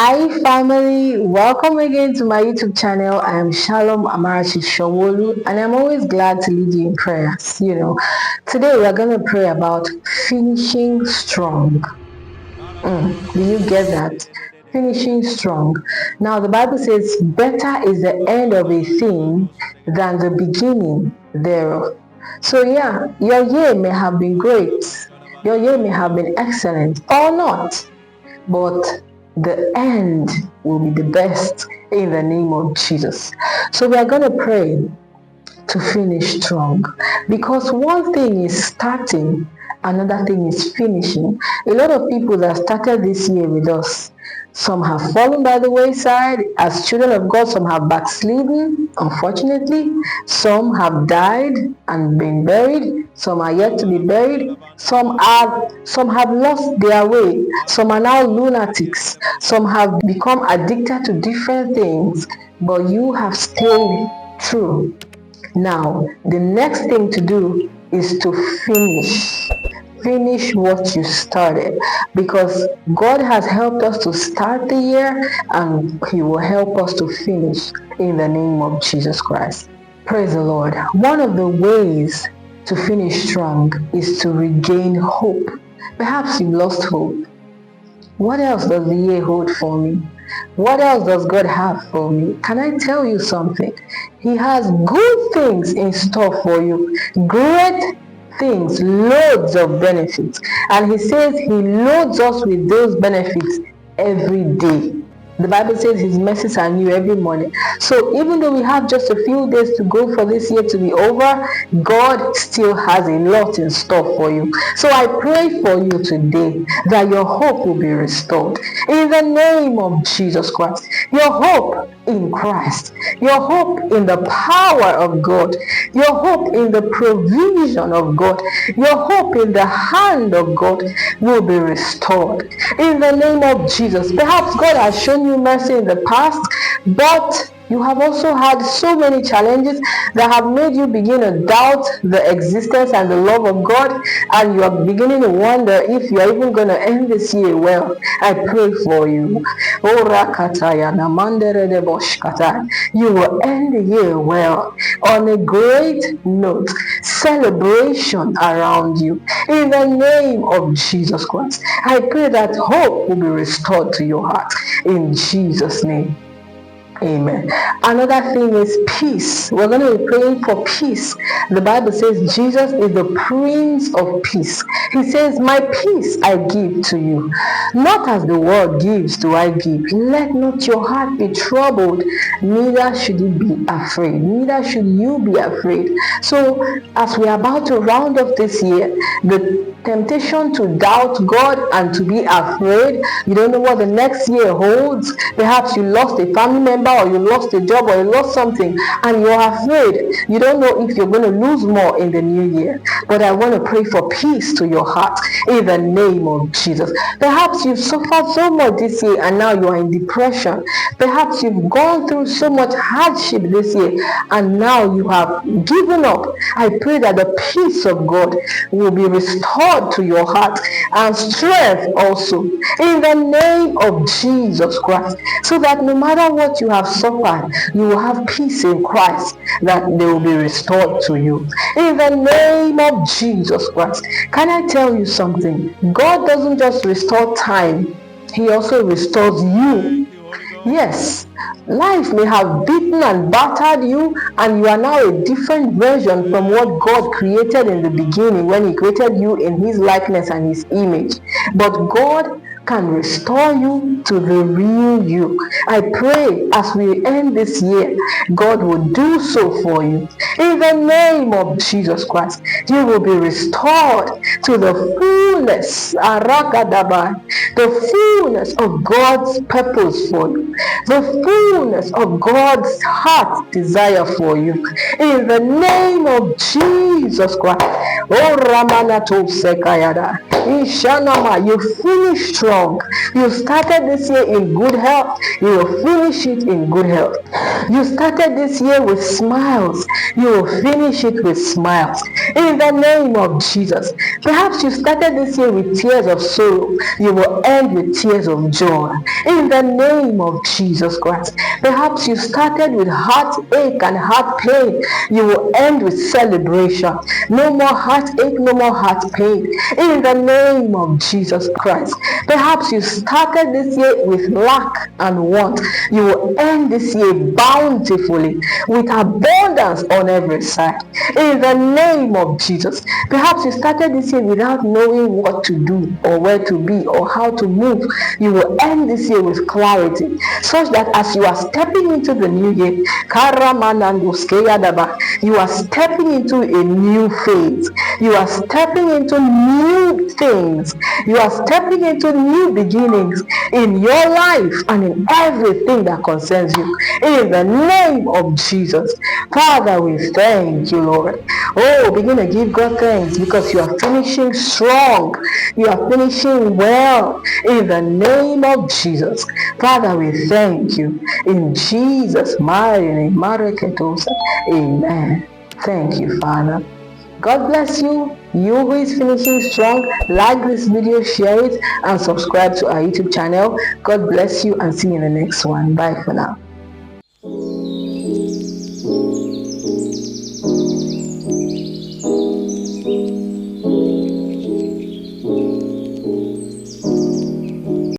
Hi family, welcome again to my YouTube channel. I am Shalom Amarachi Shawolu and I'm always glad to lead you in prayers. Today we're going to pray about finishing strong. Do you get that? Finishing strong. Now the Bible says better is the end of a thing than the beginning thereof. So your year may have been great. Your year may have been excellent or not, but the end will be the best in the name of Jesus. So we are going to pray to finish strong, because one thing is starting, another thing is finishing. A lot of people that started this year with us, some have fallen by the wayside as children of God. Some have backslidden, unfortunately. Some have died and been buried. Some are yet to be buried. Some have lost their way. Some are now lunatics. Some have become addicted to different things, but you have stayed true. Now, the next thing to do is to finish what you started, because God has helped us to start the year and He will help us to finish in the name of Jesus Christ. Praise the Lord. One of the ways to finish strong is to regain hope. Perhaps you've lost hope. What else does the year hold for me? What else does God have for me? Can I tell you something? He has good things in store for you. Great things, loads of benefits. And He says He loads us with those benefits every day. The Bible says His mercies are new every morning. So even though we have just a few days to go for this year to be over, God still has a lot in store for you. So I pray for you today that your hope will be restored in the name of Jesus Christ. Your hope in Christ, your hope in the power of God, your hope in the provision of God, your hope in the hand of God will be restored in the name of Jesus. Perhaps God has shown you mercy in the past, but you have also had so many challenges that have made you begin to doubt the existence and the love of God, and you are beginning to wonder if you are even going to end this year well. I pray for you. You will end the year well on a great note, celebration around you in the name of Jesus Christ. I pray that hope will be restored to your heart in Jesus' name. Amen. Another thing is peace. We're going to be praying for peace. The Bible says Jesus is the Prince of Peace. He says, my peace I give to you. Not as the world gives do I give. Let not your heart be troubled, neither should it be afraid. Neither should you be afraid. So as we are about to round off this year, the temptation to doubt God and to be afraid, you don't know what the next year holds. Perhaps you lost a family member, or you lost a job, or you lost something, and you're afraid. You don't know if you're going to lose more in the new year. But I want to pray for peace to your heart in the name of Jesus. Perhaps you've suffered so much this year and now you are in depression. Perhaps you've gone through so much hardship this year and now you have given up. I pray that the peace of God will be restored to your heart, and strength also in the name of Jesus Christ, so that no matter what you have suffered, you will have peace in Christ, that they will be restored to you in the name of Jesus Christ. Can I tell you something? God doesn't just restore time, He also restores you. Yes, life may have beaten and battered you, and you are now a different version from what God created in the beginning when He created you in His likeness and His image. But God can restore you to the real you. I pray as we end this year, God will do so for you. In the name of Jesus Christ, you will be restored to the fullness, the fullness of God's purpose for you, the fullness of God's heart desire for you. In the name of Jesus Christ. Oh, Ramanato Sekayada. Ishanama, you finish strong. You started this year in good health. You will finish it in good health. You started this year with smiles. You will finish it with smiles. In the name of Jesus. Perhaps you started this year with tears of sorrow. You will end with tears of joy. In the name of Jesus Christ. Perhaps you started with heartache and heart pain. You will end with celebration. No more heartache, no more heart pain. In the name of Jesus Christ. Perhaps you started this year with lack and want. You will end this year bountifully with abundance on every side. In the name of Jesus. Perhaps you started this year without knowing what to do or where to be or how to move. You will end this year with clarity, such that as you are stepping into the new year, you are stepping into a new phase. You are stepping into new things. You are stepping into new beginnings in your life and in everything that concerns you. In the name of Jesus. Father, we thank you, Lord. Oh, begin to give God thanks because you are finishing strong. You are finishing well. In the name of Jesus. Father, we thank you. In Jesus' mighty name. Amen. Thank you, Father. God bless you. You who is finishing strong, like this video, share it, and subscribe to our YouTube channel. God bless you and see you in the next one. Bye for now.